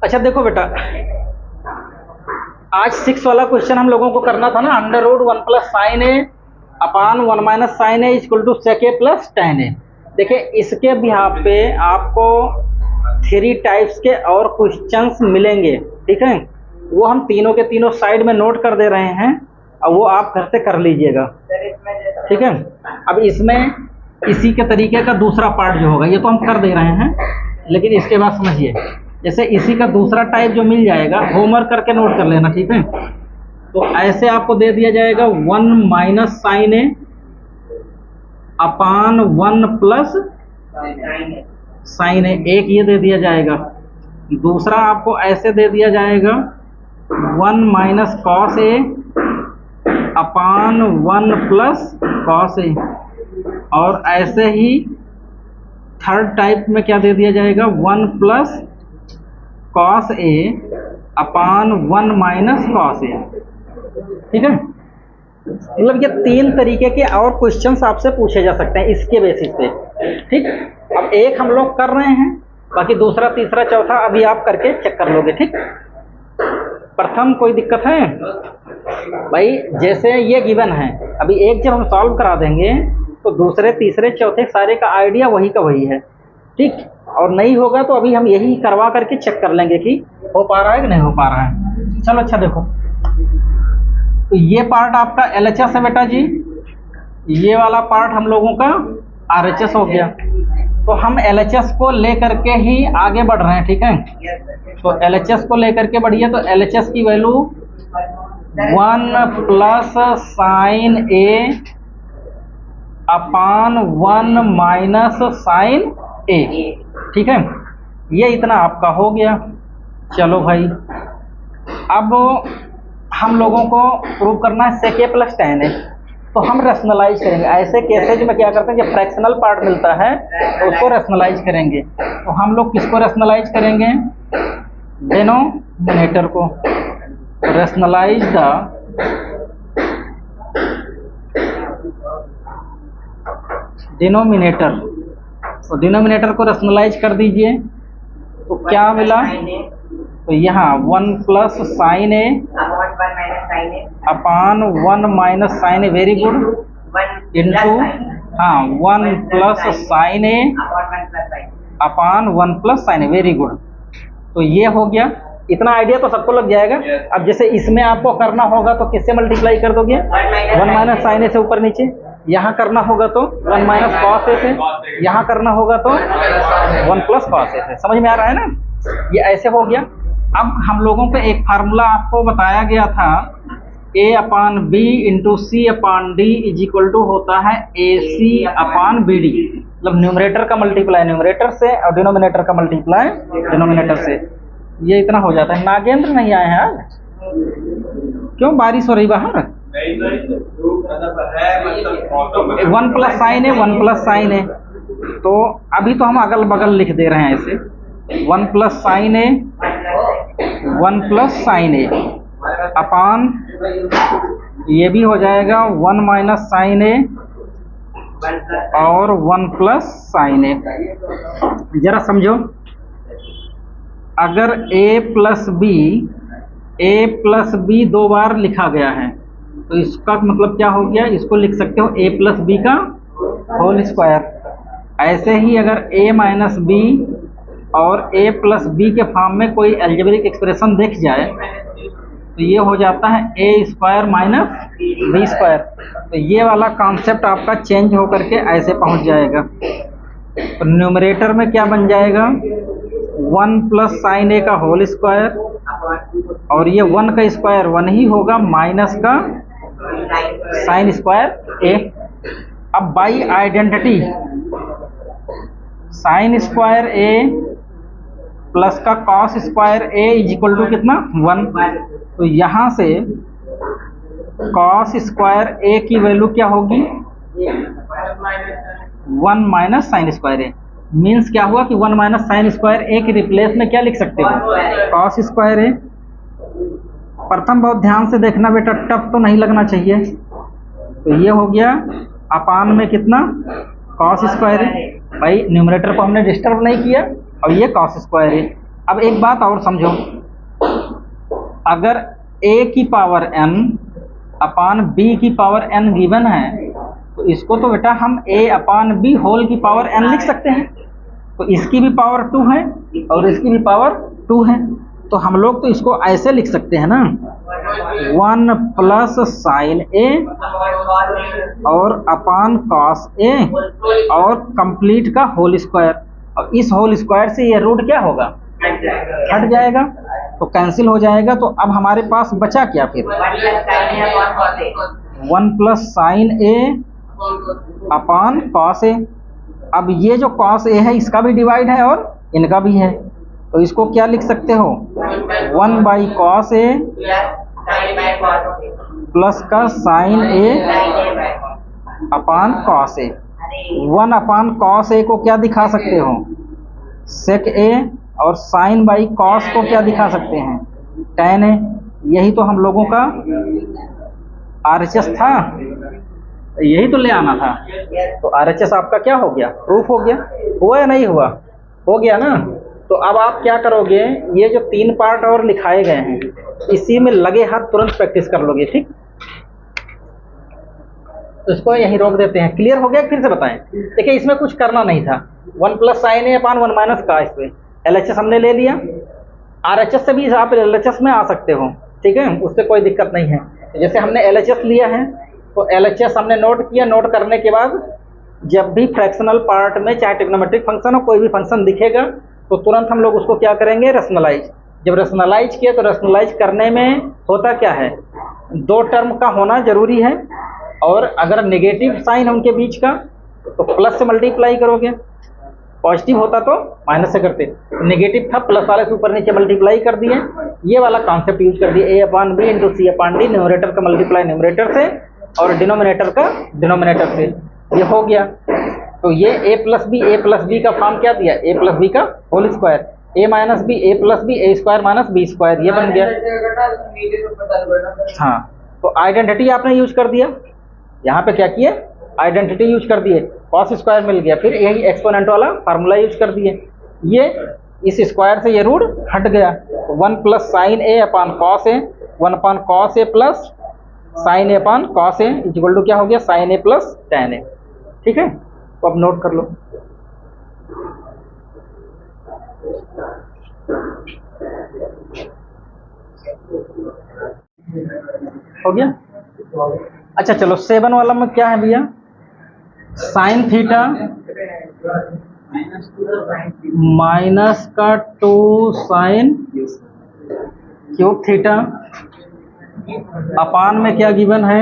अच्छा देखो बेटा, आज 6 वाला क्वेश्चन हम लोगों को करना था ना, under root 1 plus sine A upon 1 minus sine A equal to sec A plus tan A. देखिए इसके बिहाफ पे आपको 3 टाइप्स के और क्वेश्चंस मिलेंगे, ठीक है। वो हम तीनों के तीनों साइड में नोट कर दे रहे हैं और वो आप घर से कर लीजिएगा, ठीक है। अब इसमें इसी के तरीके का दूसरा पार्ट जो होगा ये तो हम कर दे रहे हैं, लेकिन इसके बाद समझिए, जैसे इसी का दूसरा टाइप जो मिल जाएगा, होमवर्क करके नोट कर लेना, ठीक है। तो ऐसे आपको दे दिया जाएगा 1 minus sine A upon 1 plus sine ए, एक ये दे दिया जाएगा। दूसरा आपको ऐसे दे दिया जाएगा 1 minus cos A upon 1 plus cos ए, और ऐसे ही थर्ड टाइप में क्या दे दिया जाएगा 1 plus cos A upon 1 minus cos A, ठीक है। मतलब ये 3 तरीके के और क्वेश्चंस आपसे पूछे जा सकते हैं इसके बेसिस पे, ठीक। अब एक हम लोग कर रहे हैं, बाकी दूसरा तीसरा चौथा अभी आप करके चेक कर लोगे, ठीक। प्रथम कोई दिक्कत है भाई? जैसे ये गिवन है, अभी एक जब हम सॉल्व करा देंगे तो दूसरे तीसरे चौथे सारे का आइडिया वही का वही है, ठीक। और नहीं होगा तो अभी हम यही करवा करके चेक कर लेंगे कि हो पा रहा है कि नहीं हो पा रहा है। चलो अच्छा देखो, तो ये पार्ट आपका LHS है बेटा जी, ये वाला पार्ट हम लोगों का RHS हो गया। तो हम LHS को लेकर के ही आगे बढ़ रहे हैं, ठीक है। तो LHS को लेकर के बढ़िए, तो LHS की value 1 plus sine A upon 1 minus sine ए, ठीक है। ये इतना आपका हो गया। चलो भाई, अब हम लोगों को प्रूव करना है सेक ए प्लस टेन ए, तो हम रैशनलाइज करेंगे। ऐसे केसेज में क्या करते हैं, जब फ्रैक्शनल पार्ट मिलता है तो उसको रैशनलाइज करेंगे। तो हम लोग किसको रैशनलाइज करेंगे? डिनोमिनेटर को। रैशनलाइज द डिनोमिनेटर, तो डिनोमिनेटर को रैशनलाइज कर दीजिए। तो क्या मिला? तो यहाँ 1 plus sine A upon 1 minus sine A, very good, into 1 plus sine A upon 1 plus sine A, very good. तो ये हो गया। इतना आइडिया तो सबको लग जाएगा। अब जैसे इसमें आपको करना होगा तो किससे मल्टीप्लाई कर दोगे? 1 माइनस साइन ए से ऊपर नीचे। यहाँ करना होगा तो 1 माइनस कॉस ए से, यहाँ करना होगा तो 1 प्लस कॉस ए से। समझ में आ रहा है ना? ये ऐसे हो गया। अब हम लोगों को एक फार्मूला आपको बताया गया था, a upon B into C upon D is equal to होता है AC अपान BD। मतलब न्यूमरेटर का मल्टीप्लाई न्यूमरेटर से और डिनोमिनेटर का मल्टीप्लाई डिनोमिनेटर से। ये इतना हो जाता है। नागेंद्र नहीं आए हैं आज? क्यों, बारिश हो रही बाहर? 1 प्लस साइन है, 1 प्लस साइन है। तो अभी तो हम अगल बगल लिख दे रहे हैं ऐसे, 1 प्लस साइन है, 1 प्लस साइन ए अपान, ये भी हो जाएगा 1 माइनस साइन ए और 1 प्लस साइन ए। जरा समझो, अगर a प्लस बी 2 बार लिखा गया है तो इसका मतलब क्या हो गया? इसको लिख सकते हो a प्लस बी का होल स्क्वायर। ऐसे ही अगर a माइनस बी और a प्लस बी के फॉर्म में कोई अलजेब्रिक एक्सप्रेशन दिख जाए तो ये हो जाता है a square minus B square. तो ये वाला कॉन्सेप्ट आपका चेंज होकर के ऐसे पहुंच जाएगा। तो न्यूमरेटर में क्या बन जाएगा? 1 प्लस साइन ए का होल स्क्वायर, और ये 1 का स्क्वायर 1 ही होगा, माइनस का साइन स्क्वायर ए। अब by identity sine square A plus का cos square A is equal to कितना? 1। तो यहाँ से कॉस स्क्वायर ए की वैल्यू क्या होगी? 1 माइनस साइन स्क्वायर ए। मीन्स क्या हुआ कि 1 माइनस साइन स्क्वायर ए के रिप्लेस में क्या लिख सकते हो? कॉस स्क्वायर ए। प्रथम बहुत ध्यान से देखना बेटा, टफ तो नहीं लगना चाहिए। तो ये हो गया अपान में कितना? कॉस स्क्वायर ए। भाई न्यूमरेटर को हमने डिस्टर्ब नहीं किया, और ये कॉस स्क्वायर ए। अब एक बात और समझो, अगर a की पावर n अपान b की पावर n गिवन है, तो इसको तो बेटा हम a अपान b होल की पावर n लिख सकते हैं। तो इसकी भी पावर 2 है और इसकी भी पावर 2 है, तो हम लोग तो इसको ऐसे लिख सकते हैं ना, 1 प्लस साइन a और अपान कॉस a और कंप्लीट का होल स्क्वायर। और इस होल स्क्वायर से ये रूट क्या होगा, हट जाएगा, तो कैंसिल हो जाएगा। तो अब हमारे पास बचा क्या फिर, 1 plus sign a upon cos a। अब ये जो कॉस a है इसका भी डिवाइड है और इनका भी है, तो इसको क्या लिख सकते हो, 1 बाई कॉस a प्लस का sine a upon cos a। 1 upon cos a को क्या दिखा सकते हो, सेक a, और साइन बाई कॉस को क्या दिखा सकते हैं, tan a। यही तो हम लोगों का RHS था, यही तो ले आना था। तो RHS आपका क्या हो गया, प्रूफ हो गया। हुआ या नहीं हुआ, हो गया ना। तो अब आप क्या करोगे, ये जो 3 पार्ट और लिखाए गए हैं इसी में लगे हाथ तुरंत प्रैक्टिस कर लोगे, ठीक। तो इसको यहीं रोक देते हैं। क्लियर हो गया, फिर से बताएं। देखिए इसमें कुछ करना नहीं था, 1 plus sine A upon 1 minus का, इस पे LHS हमने ले लिया। RHS से भी आप LHS में आ सकते हो, ठीक है, उससे कोई दिक्कत नहीं है। जैसे हमने LHS लिया है तो LHS हमने नोट किया, नोट करने के बाद जब भी फ्रैक्शनल पार्ट में चाहे ट्रिग्नोमेट्रिक फंक्शन हो, कोई भी फंक्शन दिखेगा तो तुरंत हम लोग उसको क्या करेंगे, रैशनलाइज। जब रैशनलाइज किया तो रैशनलाइज करने में होता क्या है, 2 टर्म का होना जरूरी है, और अगर नेगेटिव साइन है उनके बीच का तो प्लस से मल्टीप्लाई करोगे, पॉजिटिव होता तो माइनस से करते। नेगेटिव था, प्लस वाले से ऊपर नीचे मल्टीप्लाई कर दिए, ये वाला कॉन्सेप्ट यूज कर दिए, a upon B into C upon D, numerator का मल्टीप्लाई न्यूमरेटर से और डिनोमिनेटर का डिनोमिनेटर से, ये हो गया। तो ये a प्लस बी का फॉर्म क्या दिया, a प्लस बी का whole square, a minus B a plus B a square minus B square, ये बन गया। हाँ, तो आइडेंटिटी आपने यूज कर दिया, यहाँ पे क्या किए, आइडेंटिटी यूज कर दिए, कॉस स्क्वायर मिल गया, फिर यही एक्सपोनेंट वाला फार्मूला यूज कर दिए, ये इस स्क्वायर से ये रूट हट गया। 1 plus sine A upon cos A, 1 upon cos A plus sine A upon cos A equal to क्या हो गया, sine A plus tan A. ठीक है, तो अब नोट कर लो। हो गया। अच्छा चलो, 7 वाला में क्या है भैया, साइन थीटा माइनस का 2 साइन क्यूब थीटा अपान में क्या गिवन है,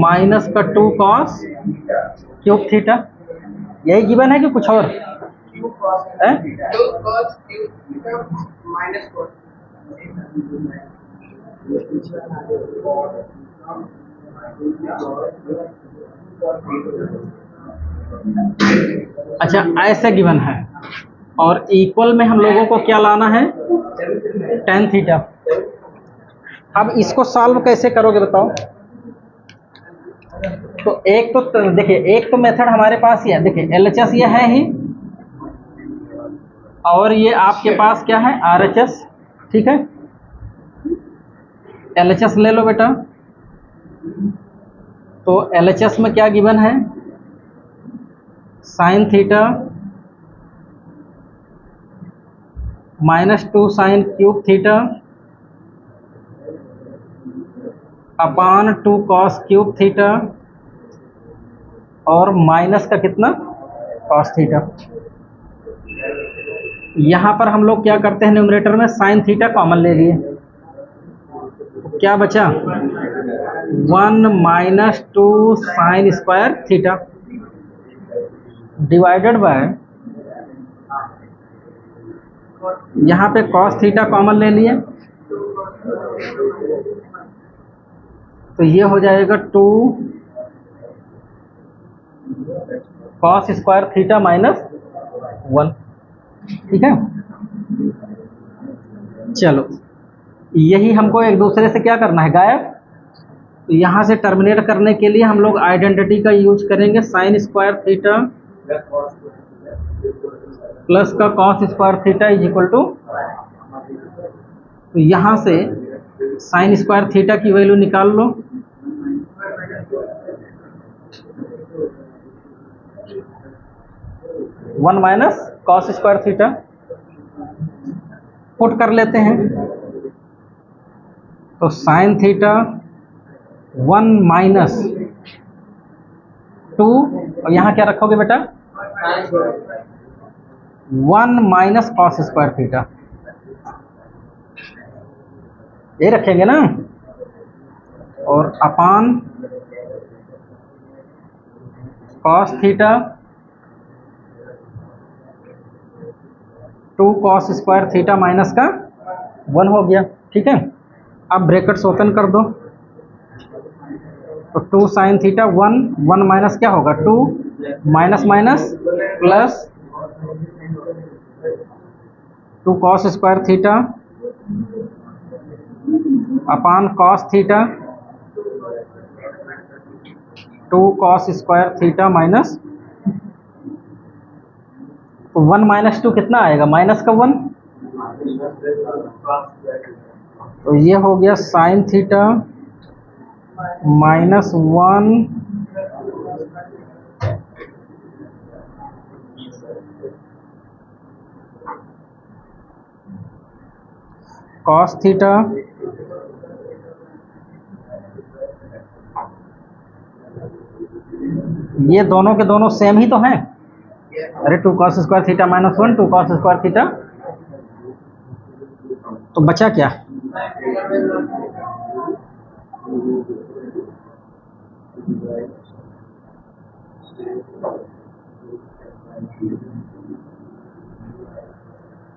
माइनस का 2 कॉस क्यूब थीटा, यही गिवन है कि कुछ और है? अच्छा, ऐसे गिवन है, और इक्वल में हम लोगों को क्या लाना है, tan थीटा। अब इसको सॉल्व कैसे करोगे बताओ। तो एक तो देखिए, एक तो मेथड हमारे पास ही है, देखिए LHS ये है ही, और ये आपके पास क्या है, RHS। ठीक है, LHS ले लो बेटा। तो LHS में क्या गिवन है, sine theta minus 2 sine cube theta upon 2 cos cube theta और माइनस का कितना, कॉस थीटा। यहाँ पर हम लोग क्या करते हैं, न्यूमरेटर में साइन थीटा कॉमन ले लिए, क्या बचा, 1 minus 2 sign square theta divided by, यहाँ पे कॉस थीटा कॉमन ले लिए, तो ये हो जाएगा 2 कॉस स्क्वायर थीटा माइनस 1। ठीक है, चलो यही हमको एक दूसरे से क्या करना है, गायब। तो यहाँ से टर्मिनेट करने के लिए हम लोग आइडेंटिटी का यूज करेंगे, साइन स्क्वायर थीटा प्लस का cos square theta is equal to, तो यहाँ से साइन स्क्वायर थीटा की वैल्यू निकाल लो। One minus cos square theta put कर लेते हैं, तो साइन थीटा 1 माइनस 2, और यहाँ क्या रखोगे बेटा, 1 माइनस कॉस स्क्वायर थीटा, ये रखेंगे ना, और अपान cos theta 2 cos square theta minus का 1 हो गया। ठीक है, अब ब्रैकेट्स ओपन कर दो, तो 2 साइन थीटा 1 माइनस क्या होगा 2, minus minus plus 2 cos square theta upon cos theta 2 cos square theta minus, तो 1 माइनस 2 कितना आएगा, माइनस का 1, तो ये हो गया sine theta minus 1 cos theta ये दोनों के दोनों सेम ही तो हैं। अरे 2 cos square theta minus 1 2 cos square theta, तो बचा क्या,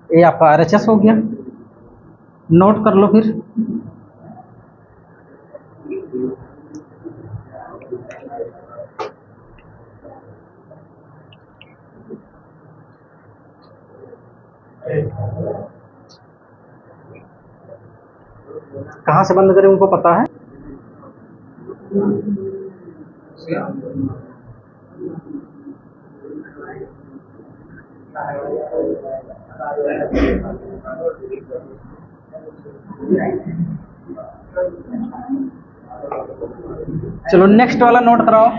ये आपका आरएचएस हो गया, नोट कर लो फिर। कहाँ से बंद करें उनको पता है, चलो नेक्स्ट वाला नोट कराओ।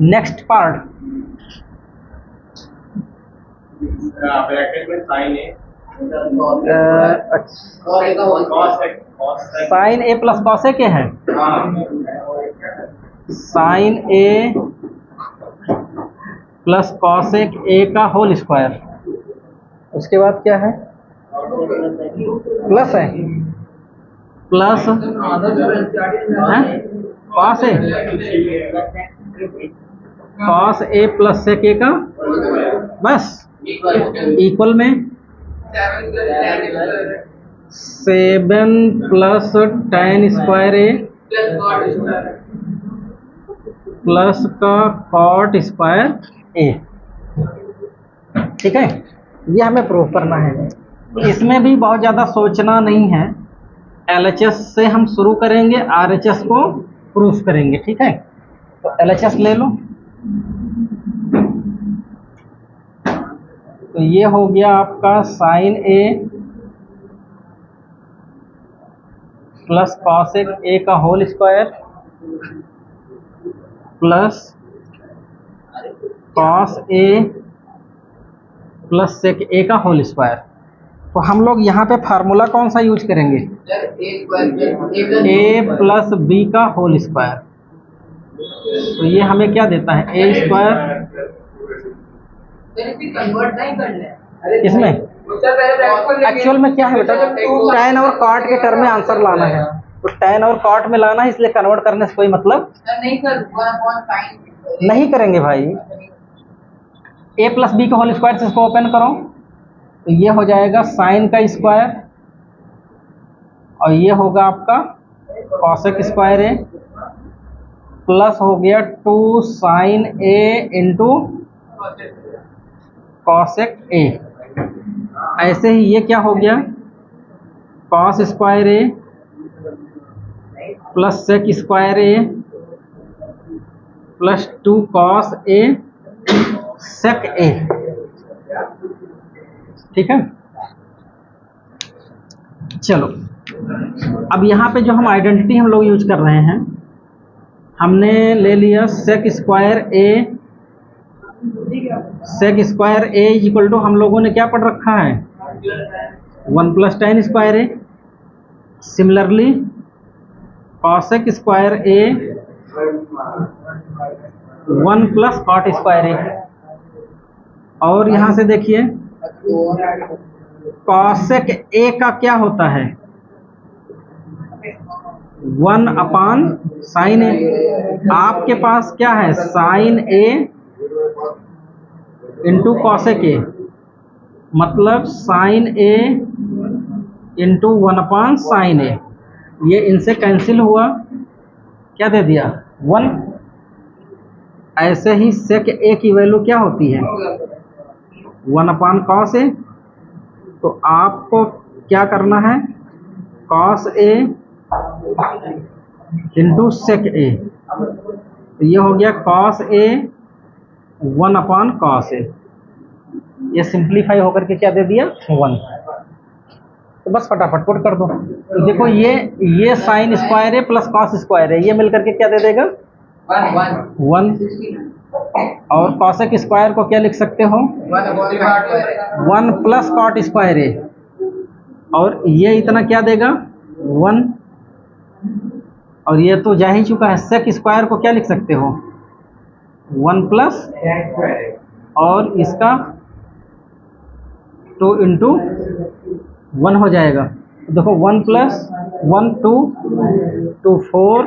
नेक्स्ट पार्ट, ब्रैकेट में sine A sine A plus cos A के हैं, sine A plus cosec A का होल स्क्वायर, उसके बाद क्या है, प्लस है, plus cos A, cos A plus sec A का, बस इक्वल में 7 plus tan square A plus का कॉट स्क्वायर ए। ठीक है, ये हमें प्रूव करना है। इसमें भी बहुत ज़्यादा सोचना नहीं है, LHS से हम शुरू करेंगे, RHS को प्रूफ करेंगे। ठीक है, तो LHS ले लो, तो ये हो गया आपका sine A plus cosec A का whole square plus cos A plus sec A का होल स्क्वायर। तो हम लोग यहाँ पे फार्मूला कौन सा यूज करेंगे, ए प्लस बी का होल स्क्वायर। तो ये हमें क्या देता है, ए स्क्वायर, इसमें एक्चुअल में क्या है बेटा, tan और cot के टर्म में आंसर लाना है, तो tan और cot में लाना है, इसलिए कन्वर्ट करने से कोई मतलब नहीं करेंगे भाई। ए प्लस बी का होल स्क्वायर से इसको ओपन करो, तो ये हो जाएगा साइन का स्क्वायर और ये होगा आपका कॉसेक स्क्वायर ए प्लस हो गया 2 sine A into cosec A. ऐसे ही ये क्या हो गया, cos square A plus sec square A plus 2 cos A sec A. ठीक है, चलो अब यहाँ पे जो हम आइडेंटिटी हम लोग यूज कर रहे हैं, हमने ले लिया sec square A. Sec square A equal to हम लोगों ने क्या पढ़ रखा है, 1 plus tan square A. Similarly cosec square A 1 plus cot square A. और यहाँ से देखिए कॉसेक ए का क्या होता है, 1 अपान साइन ए। आपके पास क्या है, sine A into cosec A, मतलब sine A into 1 upon sine A. ये इनसे कैंसिल हुआ, क्या दे दिया, 1। ऐसे ही सेक ए की वैल्यू क्या होती है, 1 अपान कॉस ए। तो आपको क्या करना है, कॉस ए इंटू सेक ए। तो ये हो गया कॉस ए 1 अपान कॉस ए। ये सिंप्लीफाई होकर के क्या दे दिया, 1। तो बस फटाफट पुट कर दो। तो देखो ये साइन स्क्वायर है प्लस कॉस स्क्वायर है, ये मिलकर के क्या दे देगा, 1। और कॉसेक स्क्वायर को क्या लिख सकते हो, 1 प्लस कॉट स्क्वायर है। और ये इतना क्या देगा, 1। और ये तो जा ही चुका है, सेक स्क्वायर को क्या लिख सकते हो, 1 प्लस, और इसका 2 इंटू 1 हो जाएगा। तो देखो 1 प्लस 1 2 2 4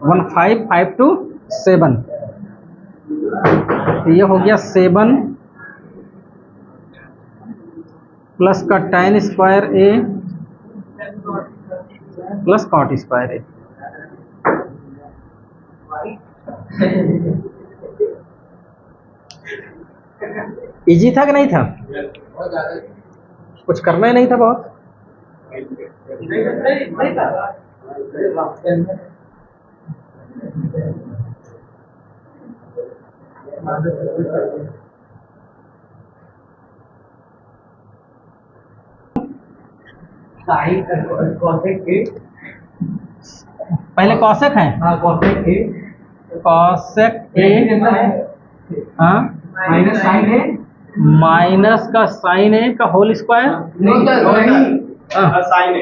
1 5 5 2 7। तो ये हो गया 7 प्लस का tan square A plus cot square A. Easy था कि नहीं था, कुछ करना ही नहीं था बहुत। पहले कॉसेक है, कॉसेक ए, हाँ माइनस साइन ए, माइनस का साइन ए का होल स्क्वायर, साइन ए,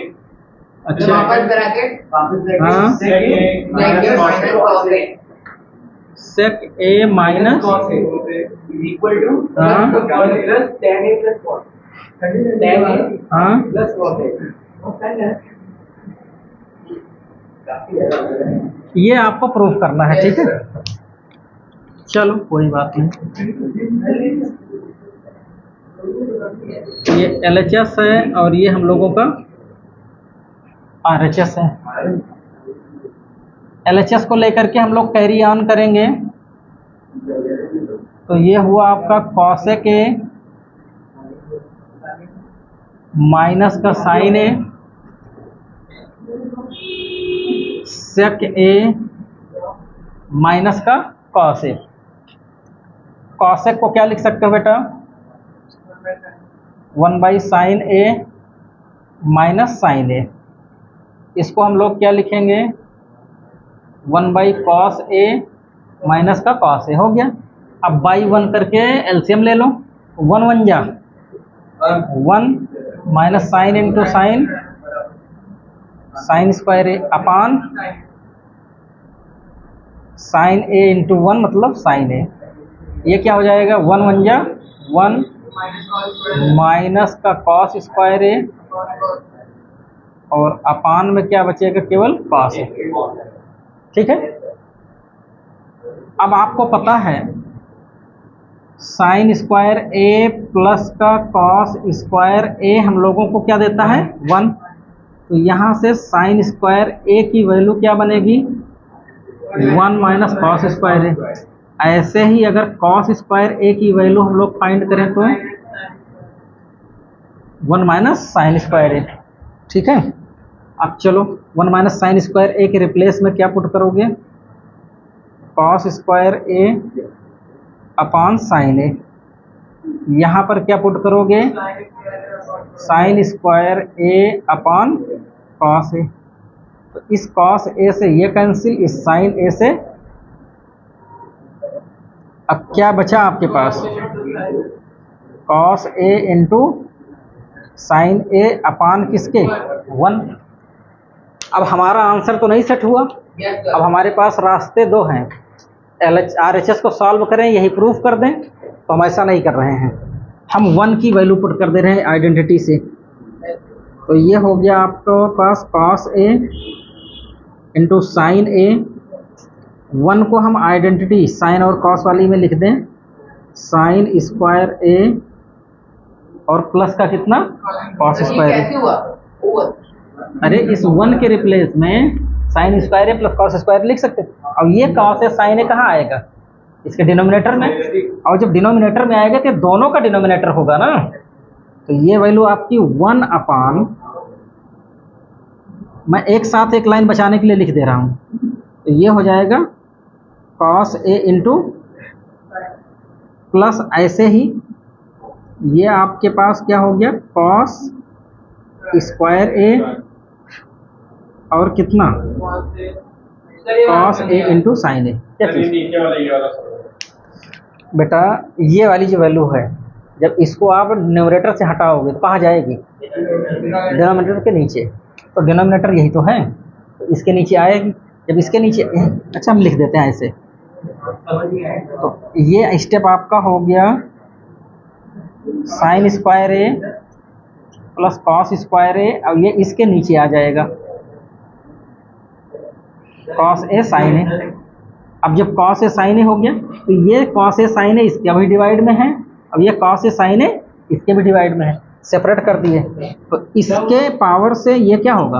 अच्छा हाँ, सेक ए माइनस इक्वल टू हाँ plus tan a plus cos, tan a हाँ, प्लस cos a। ये आपको प्रूफ करना है, ठीक है। चलो कोई बात नहीं। ये LHS है और ये हम लोगों का RHS है। LHS को लेकर के हम लोग कैरी ऑन करेंगे। तो ये हुआ आपका कॉसेक ए माइनस का sine A sec A minus का कॉस ए। कॉसेक को क्या लिख सकते हो बेटा, 1 by sine A minus sine A. इसको हम लोग क्या लिखेंगे, 1 बाई कॉस ए माइनस का कॉस ए। हो गया। अब बाई 1 करके एलसीएम ले लो, 1 1 जा 1 minus sine into sine, sine square A upon sine A into 1 मतलब साइन ए। ये क्या हो जाएगा, 1 1 जा 1 माइनस का कॉस स्क्वायर ए और अपान में क्या बचेगा, केवल कॉस ए। ठीक है। अब आपको पता है साइन स्क्वायर ए प्लस का कॉस स्क्वायर ए हम लोगों को क्या देता है, 1। तो यहाँ से साइन स्क्वायर ए की वैल्यू क्या बनेगी, 1 माइनस कॉस स्क्वायर ए। ऐसे ही अगर कॉस स्क्वायर ए की वैल्यू हम लोग फाइंड करें तो 1 माइनस साइन स्क्वायर ए। ठीक है। अब चलो 1 माइनस साइन स्क्वायर ए के रिप्लेस में क्या पुट करोगे, कॉस स्क्वायर ए अपॉन साइन ए। यहाँ पर क्या पुट करोगे, sign square A upon cos A. तो इस कॉस ए से ये कैंसिल, इस साइन ए से। अब क्या बचा आपके पास, cos A into sine A upon किसके, 1। अब हमारा आंसर तो नहीं सेट हुआ, अब हमारे पास रास्ते दो हैं, RHS को सॉल्व करें यही प्रूफ कर दें, तो हम ऐसा नहीं कर रहे हैं, हम 1 की वैल्यू पुट कर दे रहे हैं आइडेंटिटी से। तो ये हो गया आपके पास कॉस ए इंटू साइन ए। 1 को हम आइडेंटिटी साइन और कॉस वाली में लिख दें, साइन स्क्वायर ए और प्लस का कितना, कॉस स्क्वायर ए। अरे इस 1 के रिप्लेस में sign square A plus cos square लिख सकते हैं। अब ये कॉस ए साइन ए कहाँ आएगा, इसके डिनोमिनेटर में, और जब डिनोमिनेटर में आएगा तो दोनों का डिनोमिनेटर होगा ना। तो ये वैल्यू आपकी 1 अपान, मैं एक साथ एक लाइन बचाने के लिए लिख दे रहा हूँ, तो ये हो जाएगा कॉस ए इंटू प्लस ऐसे ही ये आपके पास क्या हो गया, कॉस स्क्वायर ए और कितना, कॉस ए इंटू साइन ए। क्या चीज़ बेटा, ये वाली जो वैल्यू है जब इसको आप न्यूमरेटर से हटाओगे तो कहाँ जाएगी, डिनोमिनेटर के नीचे। तो डिनोमिनेटर यही तो है, तो इसके नीचे आएगी। जब इसके नीचे, अच्छा हम लिख देते हैं ऐसे। तो ये स्टेप आपका हो गया sign square A plus cos square A, और ये इसके नीचे आ जाएगा कॉस ए साइन ए। अब जब कॉस ए साइन ए हो गया तो ये कॉस ए साइन ए इसके भी डिवाइड में है, अब ये कॉस ए साइन ए इसके भी डिवाइड में है, सेपरेट कर दिए। तो इसके पावर से ये क्या होगा,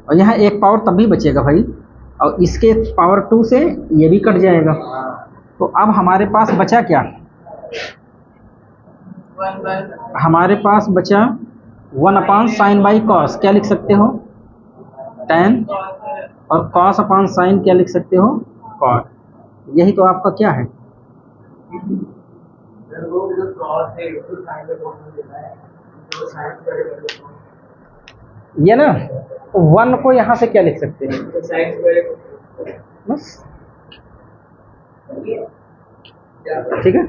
और यहाँ एक पावर तब भी बचेगा भाई, और इसके पावर 2 से ये भी कट जाएगा। तो अब हमारे पास बचा क्या, हमारे पास बचा 1 अपान साइन बाई कॉस, क्या लिख सकते हो, tan, और कॉस अपान साइन क्या लिख सकते हो, कॉट। यही तो आपका क्या है, ये ना 1 को यहाँ से क्या लिख सकते हैं, बस ठीक है।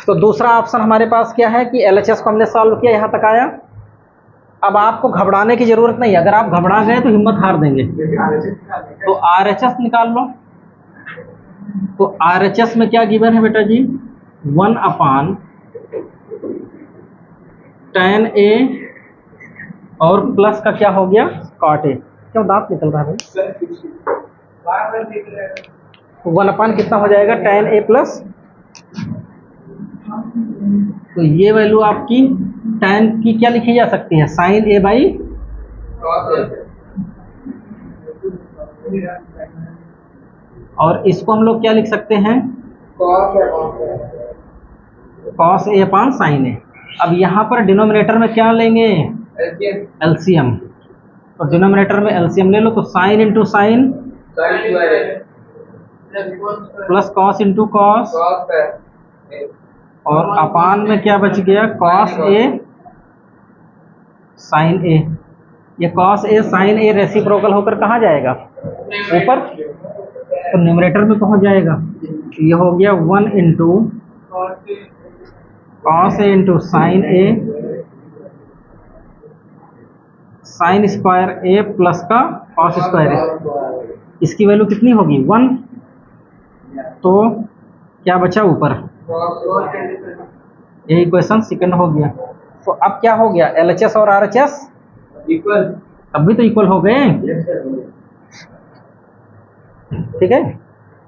तो दूसरा ऑप्शन हमारे पास क्या है कि LHS को हमने सॉल्व किया, यहाँ तक आया। अब आपको घबराने की जरूरत नहीं है, अगर आप घबरा गए तो हिम्मत हार देंगे। तो RHS निकाल लो। तो RHS में क्या गिवन है बेटा जी, 1 अपान tan A और प्लस का क्या हो गया, cot A। क्यों दांत निकल रहा है भाई, 1 अपान कितना हो जाएगा, tan A प्लस, तो ये वैल्यू आपकी tan की क्या लिखी जा सकती है, साइन A बाई, और इसको हम लोग क्या लिख सकते हैं, कॉस ए अपान साइन ए। अब यहाँ पर डिनोमिनेटर में क्या लेंगे, एलसीएम। तो डिनोमिनेटर में एलसीएम ले लो, तो sign into sign plus cos into cos, और अपान में क्या बच गया, कॉस ए साइन ए। ये cos A sine A reciprocal होकर कहाँ जाएगा, ऊपर, तो न्यूमरेटर में पहुंच जाएगा। ये हो गया 1 into cos A into sine A, sign square A plus का कॉस स्क्वायर ए। इसकी वैल्यू कितनी होगी, 1। तो क्या बचा ऊपर, ये इक्वेशन सेकंड हो गया। तो अब क्या हो गया, एलएचएस और आरएचएस इक्वल, तब भी तो इक्वल हो गए, ठीक है।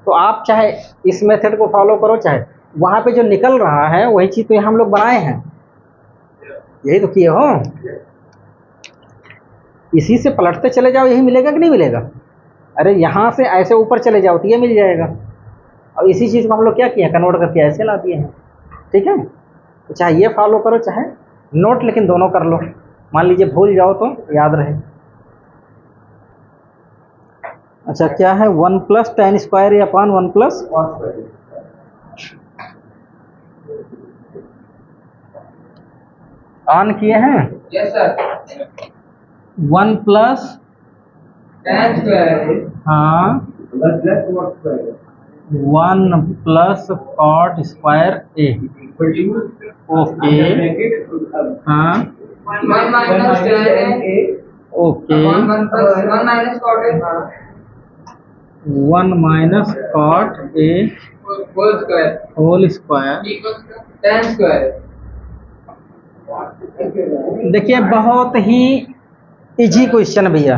तो आप चाहे इस मेथड को फॉलो करो, चाहे वहां पे जो निकल रहा है वही चीज तो यहाँ हम लोग बनाए हैं, यही तो किए हो। इसी से पलटते चले जाओ, यही मिलेगा कि नहीं मिलेगा। अरे यहाँ से ऐसे ऊपर चले जाओ तो ये मिल जाएगा, और इसी चीज़ को हम लोग क्या किया, कन्वर्ट करके ऐसे ला दिए हैं, ठीक है। तो चाहे ये फॉलो करो चाहे नोट, लेकिन दोनों कर लो, मान लीजिए भूल जाओ तो याद रहे। अच्छा क्या है, 1 plus tan square A upon 1 plus, on किए हैं, yes sir, 1 plus tan square, हाँ, plus cot square, 1 plus cot square A, okay, हाँ, 1 minus tan A, okay, 1 plus 1 minus cot A, 1 minus cot A whole square, whole square. Equal tan square. देखिए बहुत ही easy question भैया,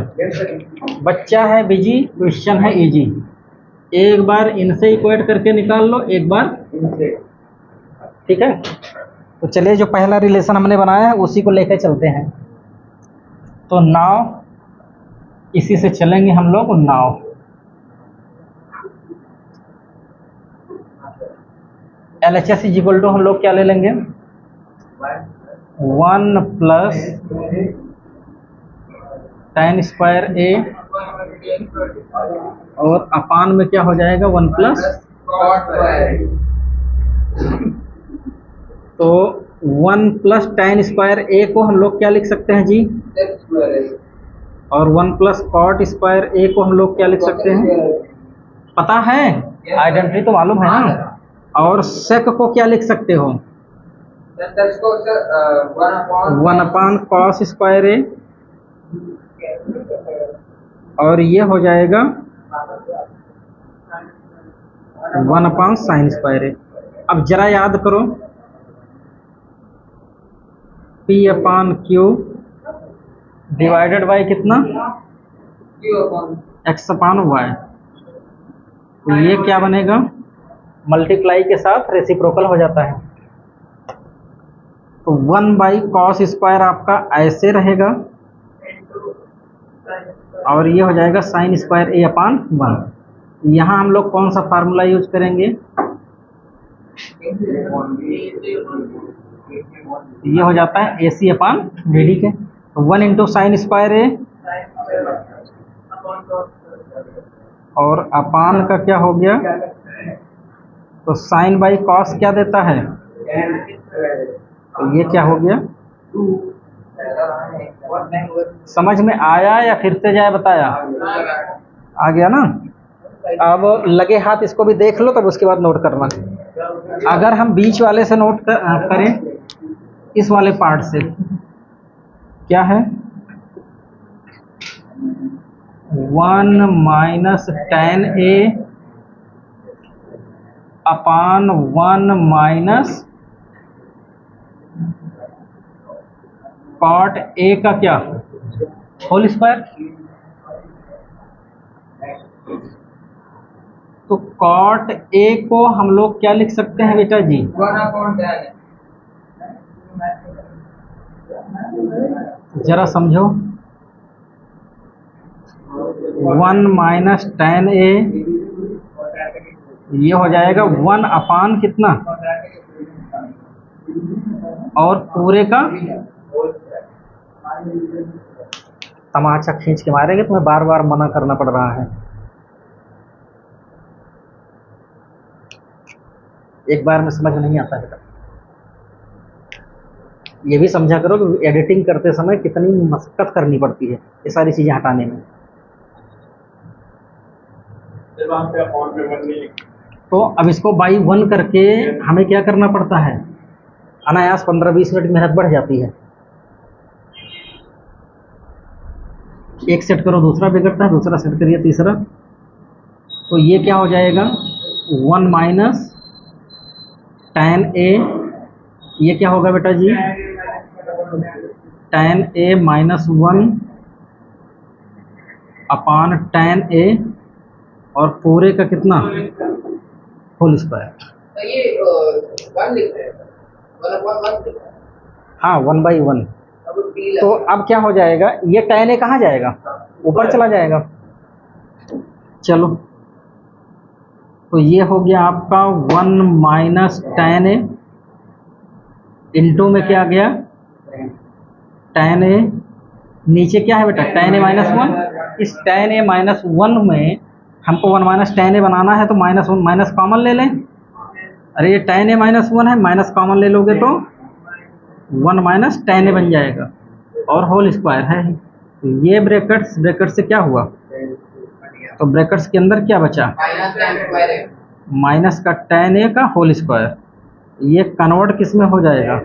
बच्चा है busy, question है easy. एक बार इनसे equate करके निकाल लो, एक बार, ठीक है। तो चलिए जो पहला रिलेशन हमने बनाया है उसी को लेकर चलते हैं। तो नाव, इसी से चलेंगे हम लोग। नाव LHS इज इक्वल टू हम लोग क्या ले लेंगे, 1 प्लस tan स्क्वायर ए, और अपान में क्या हो जाएगा, 1 प्लस, तो 1 प्लस tan स्क्वायर ए को हम लोग क्या लिख सकते हैं जी, और 1 प्लस कॉट स्क्वायर ए को हम लोग क्या लिख सकते हैं, पता है, आइडेंटिटी तो मालूम है ना। और सेक को क्या लिख सकते हो, 1 अपान कॉस स्क्वायर ए, और ये हो जाएगा 1 अपान साइन स्क्वायर ए। अब जरा याद करो, P upon Q divided by कितना, x अपान वाई। तो ये क्या बनेगा, मल्टीप्लाई के साथ रेसिप्रोकल हो जाता है। तो 1 बाई कॉस स्क्वायर आपका ऐसे रहेगा, और ये हो जाएगा साइन स्क्वायर ए अपान 1। यहाँ हम लोग कौन सा फार्मूला यूज करेंगे, ये हो जाता है AC अपान BD के। तो 1 इंटू साइन स्क्वायर ए, और अपान का क्या हो गया, तो साइन बाई कॉस क्या देता है, तो ये क्या हो गया, समझ में आया या फिर से जाए बताया, आ गया ना। अब लगे हाथ इसको भी देख लो, तब उसके बाद नोट करना। अगर हम बीच वाले से नोट करें, इस वाले पार्ट से, क्या है, 1 minus tan A upon 1 minus cot A का क्या, होल स्क्वायर। तो कॉट ए को हम लोग क्या लिख सकते हैं बेटा जी, 1 अपॉन tan, जरा समझो, 1 माइनस tan a, ये हो जाएगा 1 अपान कितना, और पूरे का, तमाचा खींच के मारेंगे, तुम्हें बार बार मना करना पड़ रहा है। एक बार में समझ नहीं आता बेटा, ये भी समझा करो कि एडिटिंग करते समय कितनी मशक्कत करनी पड़ती है ये सारी चीजें हटाने में। तो अब इसको बाई 1 करके हमें क्या करना पड़ता है, अनायास 15-20 मिनट मेहनत बढ़ जाती है। एक सेट करो दूसरा बिगड़ता है, दूसरा सेट करिए तीसरा, तो ये क्या हो जाएगा 1 माइनस tan a, ये क्या होगा बेटा जी, tan a minus 1 upon tan a, और पूरे का कितना, होल स्क्वायर। तो ये 1 लिख रहे हैं, 1/1 लिख रहे हैं। हाँ 1/1। अब D तो अब क्या हो जाएगा, ये tan a कहाँ जाएगा, ऊपर चला जाएगा। चलो तो ये हो गया आपका 1 माइनस tan a, इंटू में क्या गया tan a, नीचे क्या है बेटा tan a माइनस 1। इस tan a माइनस 1 में हमको 1 माइनस tan a बनाना है, तो माइनस 1 माइनस कॉमन ले लें। अरे ये tan a माइनस 1 है, माइनस कॉमन ले लोगे तो 1 माइनस tan a बन जाएगा, और होल स्क्वायर है। तो ये ब्रैकेट से क्या हुआ, तो ब्रैकेट्स के अंदर क्या बचा, माइनस का tan a का होल स्क्वायर। ये कन्वर्ट किस में हो जाएगा,